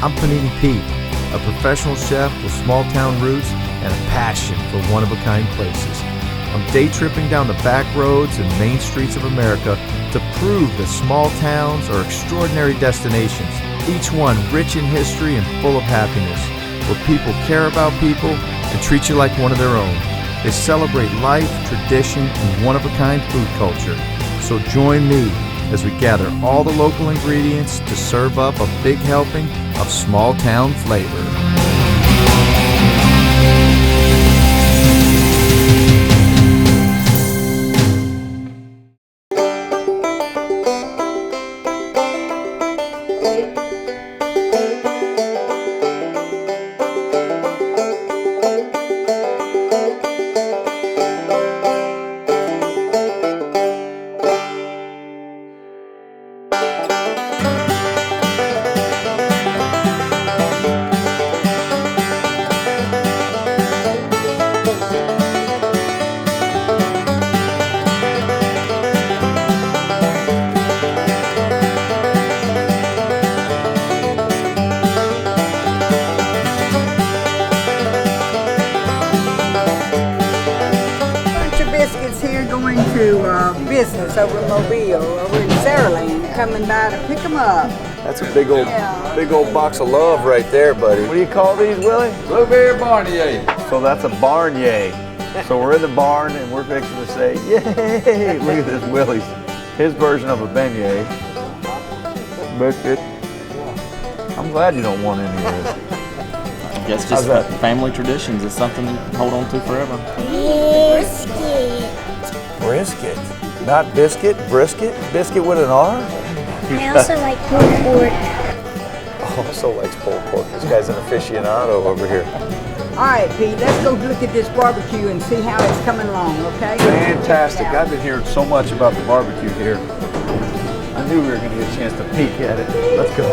I'm Panini Pete, a professional chef with small-town roots and a passion for one-of-a-kind places. I'm day tripping down the back roads and main streets of America to prove that small towns are extraordinary destinations, each one rich in history and full of happiness, where people care about people and treat you like one of their own. They celebrate life, tradition, and one-of-a-kind food culture. So join me as we gather all the local ingredients to serve up a big helping of small-town flavor. Business over in Mobile, over in Saraland, coming by to pick them up. That's a big old box of love right there, buddy. What do you call these, Willie? Blueberry barnier. So that's a barnier. So we're in the barn and we're fixing to say, yay! Look at this Willie's. His version of a beignet. Biscuit. I'm glad you don't want any of this. I guess just family traditions is something to hold on to forever. Biscuit. Brisket. Not biscuit, brisket? Biscuit with an R? I also like pulled pork. Also likes pulled pork. This guy's an aficionado over here. All right, Pete, let's go look at this barbecue and see how it's coming along, okay? Fantastic. I've been hearing so much about the barbecue here. I knew we were going to get a chance to peek at it. Let's go.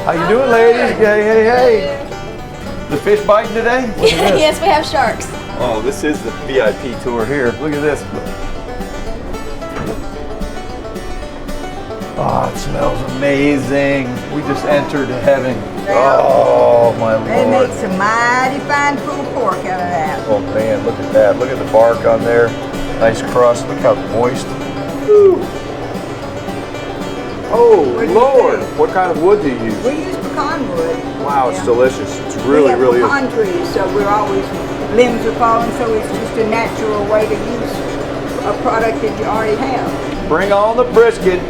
How you doing, ladies? Hey, hey, hey. The fish biting today? Yes, we have sharks. Oh, this is the VIP tour here. Look at this. Oh, it smells amazing. We just entered heaven. Oh, my Lord. They make some mighty fine pulled pork out of that. Oh, man, look at that. Look at the bark on there. Nice crust. Look how moist. Woo. Oh, Lord. What kind of wood do you use? We use pecan wood. Wow, it's delicious. It's really, really We have pecan trees, so we're always, limbs are falling, so it's just a natural way to use a product that you already have. Bring on the brisket.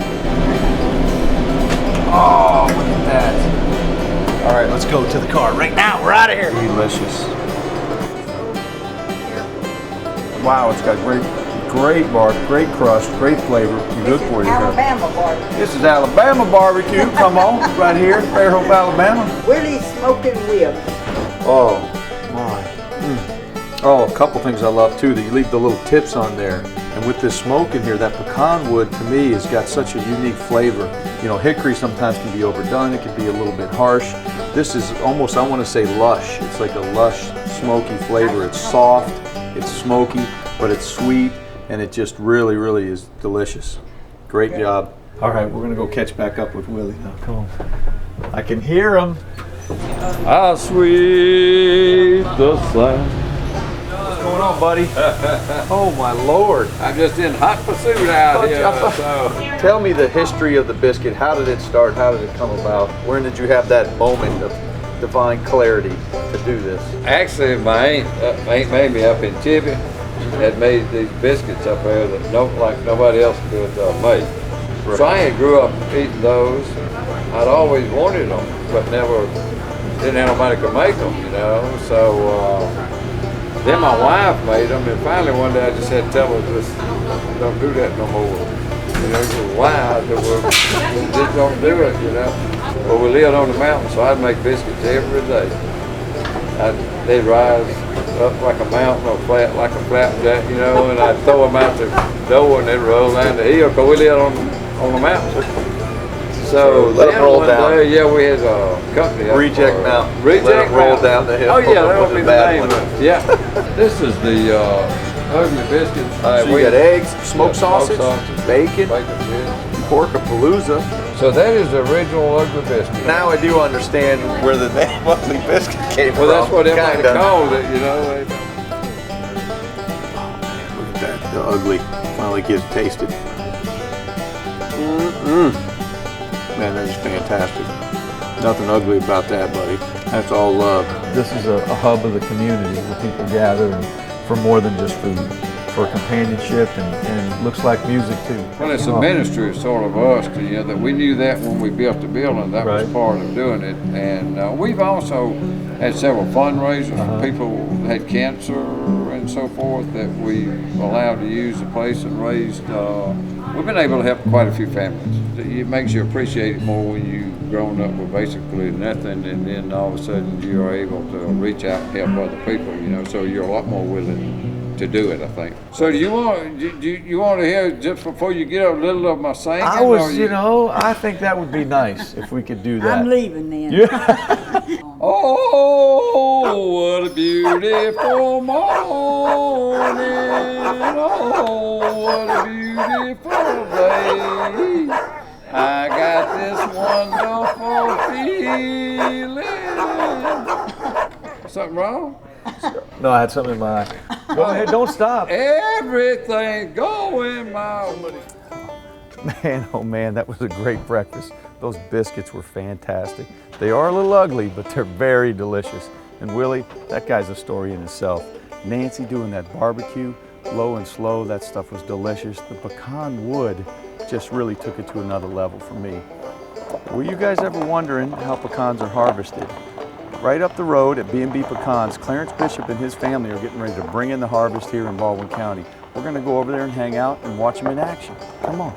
Oh, look at that. All right, let's go to the car right now. We're out of here. Delicious. Wow, it's got great bark, great crust, great flavor. Good for you. Alabama barbecue. This is Alabama barbecue. Come on, right here, Fairhope, Alabama. Willie's smoking ribs. Oh, my. Oh, a couple things I love too, that you leave the little tips on there. And with this smoke in here, that pecan wood to me has got such a unique flavor. You know, hickory sometimes can be overdone, it can be a little bit harsh. This is almost, I want to say lush. It's like a lush, smoky flavor. It's soft, it's smoky, but it's sweet, and it just really, really is delicious. Great job. All right, we're gonna go catch back up with Willie now. Come on. I can hear him. How sweet the sound. What's going on, buddy? Oh my Lord! I'm just in hot pursuit out here. So. Tell me the history of the biscuit. How did it start? How did it come about? When did you have that moment of divine clarity to do this? Actually, my aunt made me up in Tippy. Had made these biscuits up there that like nobody else could make. Right. So I grew up eating those. I'd always wanted them, but didn't have nobody could make them, you know. So. Then my wife made them, and finally one day I just had to tell her, just don't do that no more. You know, just why that we just don't do it, you know. Well, we lived on the mountain, so I'd make biscuits every day. They'd rise up like a mountain or flat like a flapjack, you know, and I'd throw them out the door and they'd roll down the hill, because we lived on the mountain. So let them roll down. Day, yeah, we had a company. Reject Mountain. Reject let them roll Mountain. down the hill. Oh yeah, that would be the name of it. Yeah. This is the Ugly Biscuit. So you got eggs, smoked sausage, smoked sausage, bacon, bacon, pork-a-palooza, So that is the original Ugly Biscuit. Now I do understand where the name Ugly Biscuit came from. Well, that's what everybody Kinda. called it, you know. Look at that, the ugly finally gets tasted. Man, that is fantastic. Nothing ugly about that, buddy. That's all love. This is a hub of the community where people gather for more than just food, for companionship and looks like music too. Well, it's a ministry sort of us, that we knew that when we built the building, that was Right. part of doing it. And we've also had several fundraisers for people who had cancer and so forth that we allowed to use the place and raised. We've been able to help quite a few families. It makes you appreciate it more when you've grown up with basically nothing, and then all of a sudden you are able to reach out and help other people, so you're a lot more willing to do it, I think. So do you want to hear, just before you get a little of my singing? I was, I think that would be nice if we could do that. I'm leaving then. Oh, what a beautiful morning. Oh, what a beautiful day. I got this wonderful feeling. Something wrong? No, I had something in my eye. Go ahead, don't stop. Everything going my way. Man, oh man, that was a great breakfast. Those biscuits were fantastic. They are a little ugly, but they're very delicious. And Willie, that guy's a story in itself. Nancy doing that barbecue, low and slow, that stuff was delicious. The pecan wood just really took it to another level for me. Were you guys ever wondering how pecans are harvested? Right up the road at B&B Pecans, Clarence Bishop and his family are getting ready to bring in the harvest here in Baldwin County. We're going to go over there and hang out and watch them in action. Come on.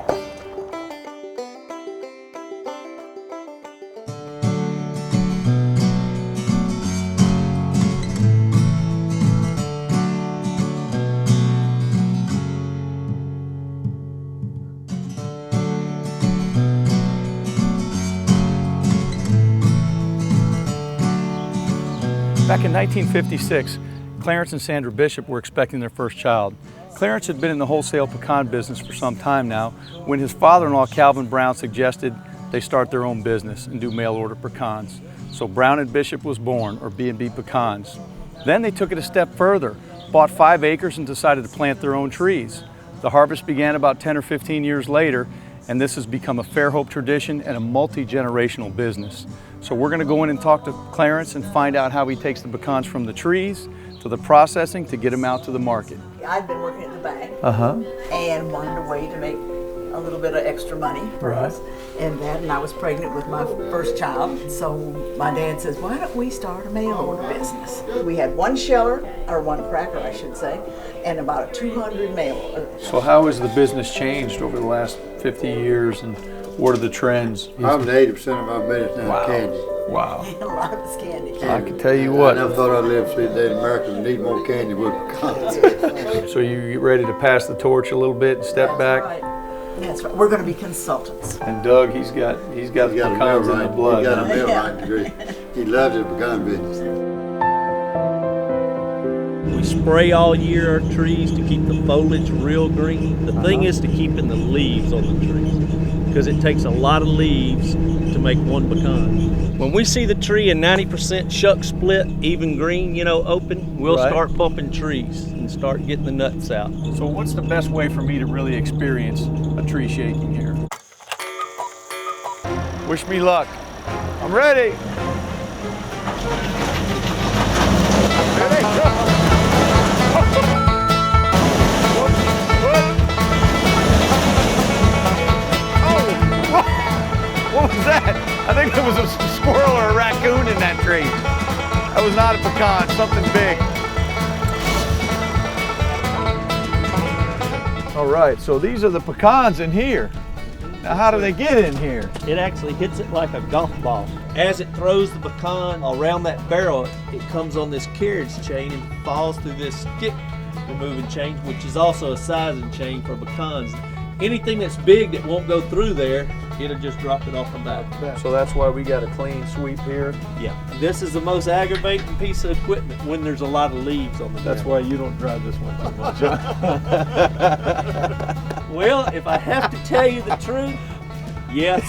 Back in 1956, Clarence and Sandra Bishop were expecting their first child. Clarence had been in the wholesale pecan business for some time now when his father-in-law Calvin Brown suggested they start their own business and do mail order pecans. So Brown and Bishop was born, or B&B Pecans. Then they took it a step further, bought 5 acres and decided to plant their own trees. The harvest began about 10 or 15 years later, and this has become a Fairhope tradition and a multi-generational business. So we're going to go in and talk to Clarence and find out how he takes the pecans from the trees to the processing to get them out to the market. I'd been working at the bank Uh-huh. and wanted a way to make a little bit of extra money for us. And I was pregnant with my first child. So my dad says, why don't we start a mail order business? We had one sheller, or one cracker I should say, and about 200 mail orders. So how has the business changed over the last 50 years and what are the trends? I'm 80% of my business now candy. Wow. A lot of it's candy. I can tell you what. I never thought I'd live to see the day Americans need more candy with pecans. So you get ready to pass the torch a little bit and step back? Right. That's right. We're going to be consultants. And Doug, he's got He's got a pecans in the millwright. blood. He got a huh? millwright degree. He loves his pecan business. We spray all year our trees to keep the foliage real green. The thing is to keeping the leaves on the trees, because it takes a lot of leaves to make one pecan. When we see the tree in 90% shuck split, even green, open, we'll Right. start bumping trees and start getting the nuts out. So what's the best way for me to really experience a tree shaking here? Wish me luck. I'm ready. Ready, go. What was that? I think there was a squirrel or a raccoon in that tree. That was not a pecan, something big. All right, so these are the pecans in here. Now how do they get in here? It actually hits it like a golf ball. As it throws the pecan around that barrel, it comes on this carriage chain and falls through this stick removing chain, which is also a sizing chain for pecans. Anything that's big that won't go through there, it'll just drop it off the back. So that's why we got a clean sweep here. Yeah, this is the most aggravating piece of equipment when there's a lot of leaves on the That's ground. why you don't drive this one too much. Well, if I have to tell you the truth, Yes.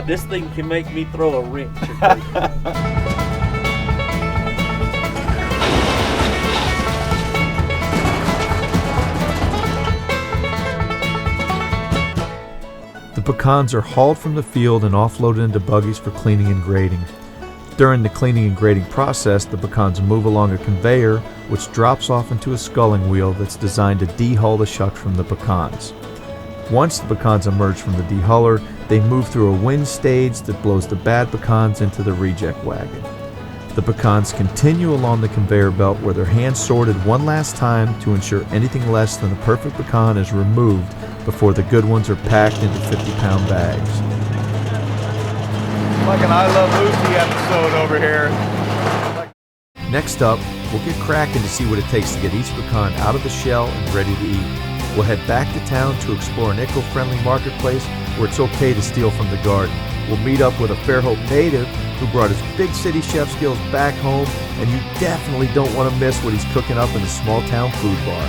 This thing can make me throw a wrench or two. The pecans are hauled from the field and offloaded into buggies for cleaning and grading. During the cleaning and grading process, the pecans move along a conveyor which drops off into a sculling wheel that's designed to dehull the shuck from the pecans. Once the pecans emerge from the dehuller, they move through a wind stage that blows the bad pecans into the reject wagon. The pecans continue along the conveyor belt where they're hand sorted one last time to ensure anything less than a perfect pecan is removed before the good ones are packed into 50-pound bags. Like an I Love Lucy episode over here. Next up, we'll get cracking to see what it takes to get each pecan out of the shell and ready to eat. We'll head back to town to explore an eco-friendly marketplace where it's okay to steal from the garden. We'll meet up with a Fairhope native who brought his big city chef skills back home, and you definitely don't want to miss what he's cooking up in the small town food bar.